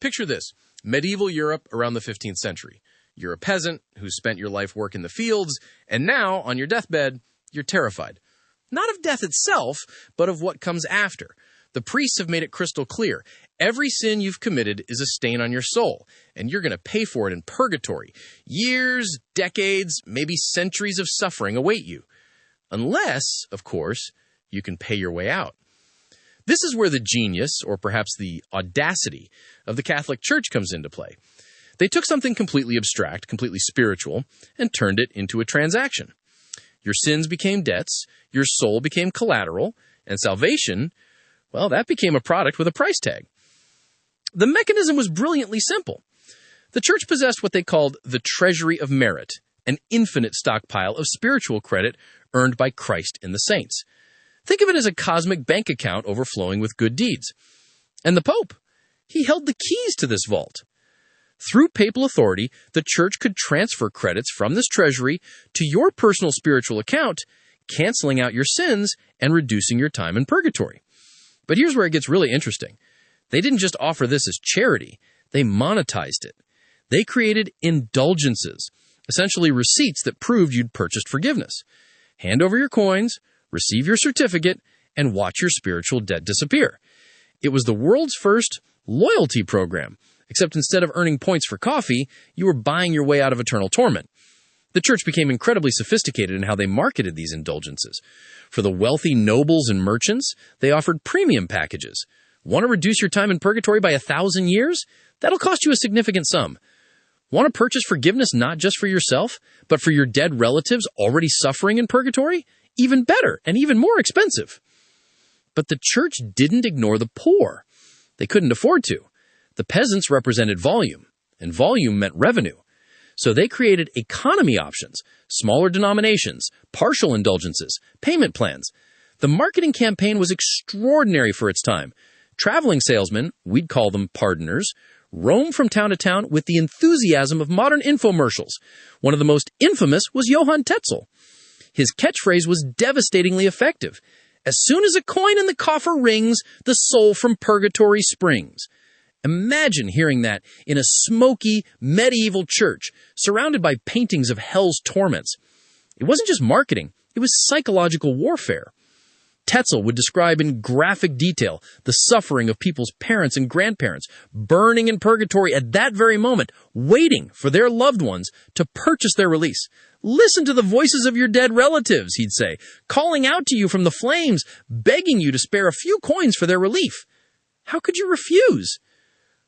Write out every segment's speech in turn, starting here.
Picture this: medieval Europe around the 15th century. You're a peasant who spent your life working the fields, and now, on your deathbed, you're terrified. Not of death itself, but of what comes after. The priests have made it crystal clear. Every sin you've committed is a stain on your soul, and you're going to pay for it in purgatory. Years, decades, maybe centuries of suffering await you. Unless, of course, you can pay your way out. This is where the genius, or perhaps the audacity, of the Catholic Church comes into play. They took something completely abstract, completely spiritual, and turned it into a transaction. Your sins became debts, your soul became collateral, and salvation, well, that became a product with a price tag. The mechanism was brilliantly simple. The Church possessed what they called the treasury of merit, an infinite stockpile of spiritual credit earned by Christ in the saints. Think of it as a cosmic bank account overflowing with good deeds. And the Pope, he held the keys to this vault. Through papal authority, the Church could transfer credits from this treasury to your personal spiritual account, canceling out your sins and reducing your time in purgatory. But here's where it gets really interesting. They didn't just offer this as charity, they monetized it. They created indulgences, essentially receipts that proved you'd purchased forgiveness. Hand over your coins, receive your certificate, and watch your spiritual debt disappear. It was the world's first loyalty program, except instead of earning points for coffee, you were buying your way out of eternal torment. The Church became incredibly sophisticated in how they marketed these indulgences. For the wealthy nobles and merchants, they offered premium packages. Want to reduce your time in purgatory by 1,000 years? That'll cost you a significant sum. Want to purchase forgiveness not just for yourself, but for your dead relatives already suffering in purgatory? Even better and even more expensive. But the Church didn't ignore the poor. They couldn't afford to. The peasants represented volume, and volume meant revenue. So they created economy options, smaller denominations, partial indulgences, payment plans. The marketing campaign was extraordinary for its time. Traveling salesmen, we'd call them pardoners, roam from town to town with the enthusiasm of modern infomercials. One of the most infamous was Johann Tetzel. His catchphrase was devastatingly effective. As soon as a coin in the coffer rings, the soul from purgatory springs. Imagine hearing that in a smoky, medieval church, surrounded by paintings of hell's torments. It wasn't just marketing, it was psychological warfare. Tetzel would describe in graphic detail the suffering of people's parents and grandparents, burning in purgatory at that very moment, waiting for their loved ones to purchase their release. Listen to the voices of your dead relatives, he'd say, calling out to you from the flames, begging you to spare a few coins for their relief. How could you refuse?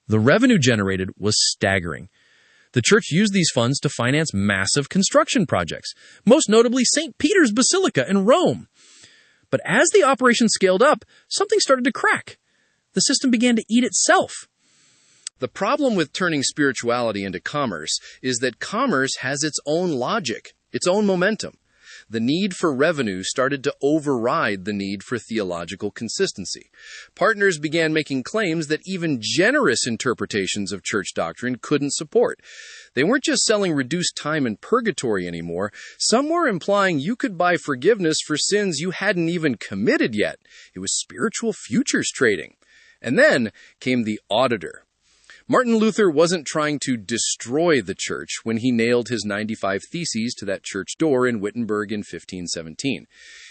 The revenue generated was staggering. The Church used these funds to finance massive construction projects, most notably St. Peter's Basilica in Rome. But as the operation scaled up, something started to crack. The system began to eat itself. The problem with turning spirituality into commerce is that commerce has its own logic, its own momentum. The need for revenue started to override the need for theological consistency. Partners began making claims that even generous interpretations of church doctrine couldn't support. They weren't just selling reduced time in purgatory anymore. Some were implying you could buy forgiveness for sins you hadn't even committed yet. It was spiritual futures trading. And then came the auditor. Martin Luther wasn't trying to destroy the church when he nailed his 95 Theses to that church door in Wittenberg in 1517.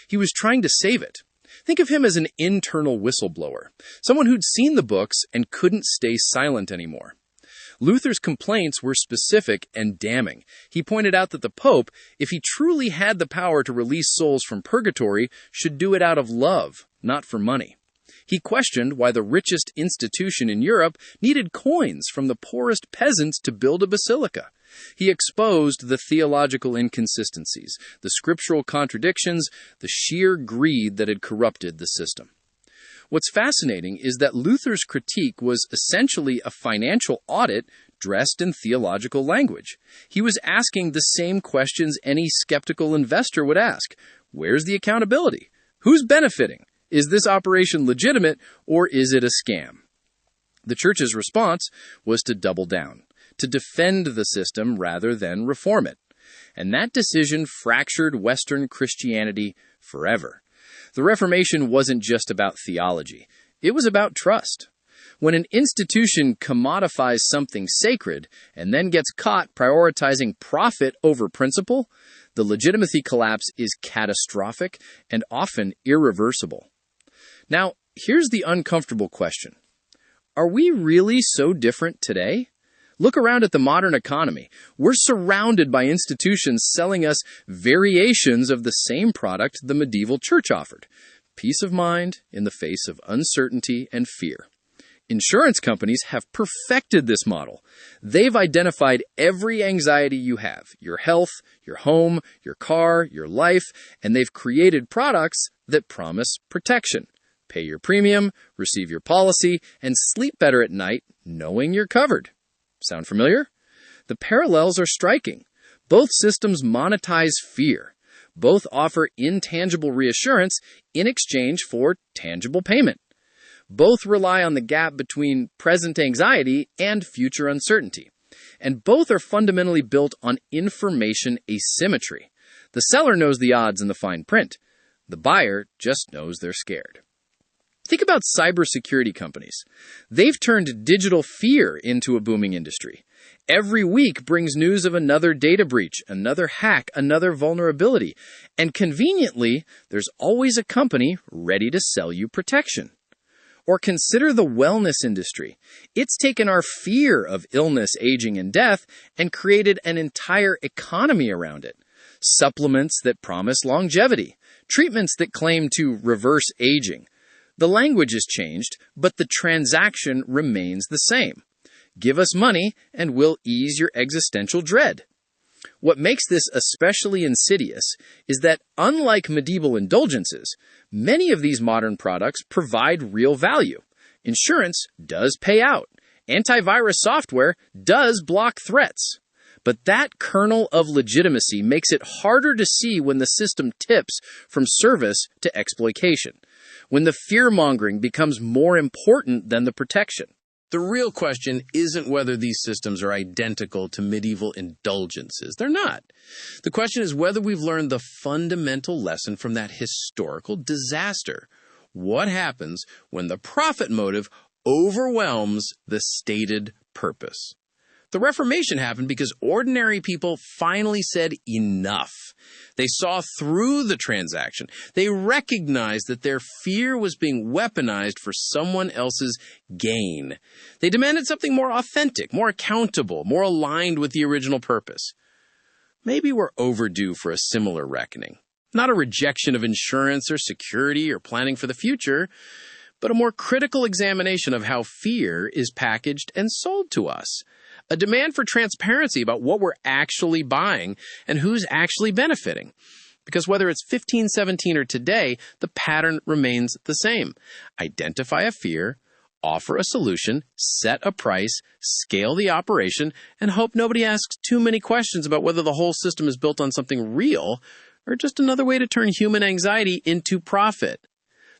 He was trying to save it. Think of him as an internal whistleblower, someone who'd seen the books and couldn't stay silent anymore. Luther's complaints were specific and damning. He pointed out that the Pope, if he truly had the power to release souls from purgatory, should do it out of love, not for money. He questioned why the richest institution in Europe needed coins from the poorest peasants to build a basilica. He exposed the theological inconsistencies, the scriptural contradictions, the sheer greed that had corrupted the system. What's fascinating is that Luther's critique was essentially a financial audit dressed in theological language. He was asking the same questions any skeptical investor would ask. Where's the accountability? Who's benefiting? Is this operation legitimate, or is it a scam? The Church's response was to double down, to defend the system rather than reform it. And that decision fractured Western Christianity forever. The Reformation wasn't just about theology. It was about trust. When an institution commodifies something sacred and then gets caught prioritizing profit over principle, the legitimacy collapse is catastrophic and often irreversible. Now, here's the uncomfortable question. Are we really so different today? Look around at the modern economy. We're surrounded by institutions selling us variations of the same product the medieval church offered. Peace of mind in the face of uncertainty and fear. Insurance companies have perfected this model. They've identified every anxiety you have, your health, your home, your car, your life, and they've created products that promise protection. Pay your premium, receive your policy, and sleep better at night knowing you're covered. Sound familiar? The parallels are striking. Both systems monetize fear. Both offer intangible reassurance in exchange for tangible payment. Both rely on the gap between present anxiety and future uncertainty. And both are fundamentally built on information asymmetry. The seller knows the odds in the fine print. The buyer just knows they're scared. Think about cybersecurity companies. They've turned digital fear into a booming industry. Every week brings news of another data breach, another hack, another vulnerability. And conveniently, there's always a company ready to sell you protection. Or consider the wellness industry. It's taken our fear of illness, aging, and death and created an entire economy around it. Supplements that promise longevity. Treatments that claim to reverse aging. The language has changed, but the transaction remains the same. Give us money and we'll ease your existential dread. What makes this especially insidious is that, unlike medieval indulgences, many of these modern products provide real value. Insurance does pay out. Antivirus software does block threats. But that kernel of legitimacy makes it harder to see when the system tips from service to exploitation, when the fear-mongering becomes more important than the protection. The real question isn't whether these systems are identical to medieval indulgences. They're not. The question is whether we've learned the fundamental lesson from that historical disaster. What happens when the profit motive overwhelms the stated purpose? The Reformation happened because ordinary people finally said enough. They saw through the transaction. They recognized that their fear was being weaponized for someone else's gain. They demanded something more authentic, more accountable, more aligned with the original purpose. Maybe we're overdue for a similar reckoning. Not a rejection of insurance or security or planning for the future, but a more critical examination of how fear is packaged and sold to us. A demand for transparency about what we're actually buying and who's actually benefiting. Because whether it's 1517 or today, the pattern remains the same. Identify a fear, offer a solution, set a price, scale the operation, and hope nobody asks too many questions about whether the whole system is built on something real or just another way to turn human anxiety into profit.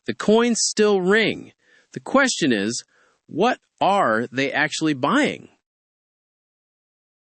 The coins still ring. The question is, what are they actually buying?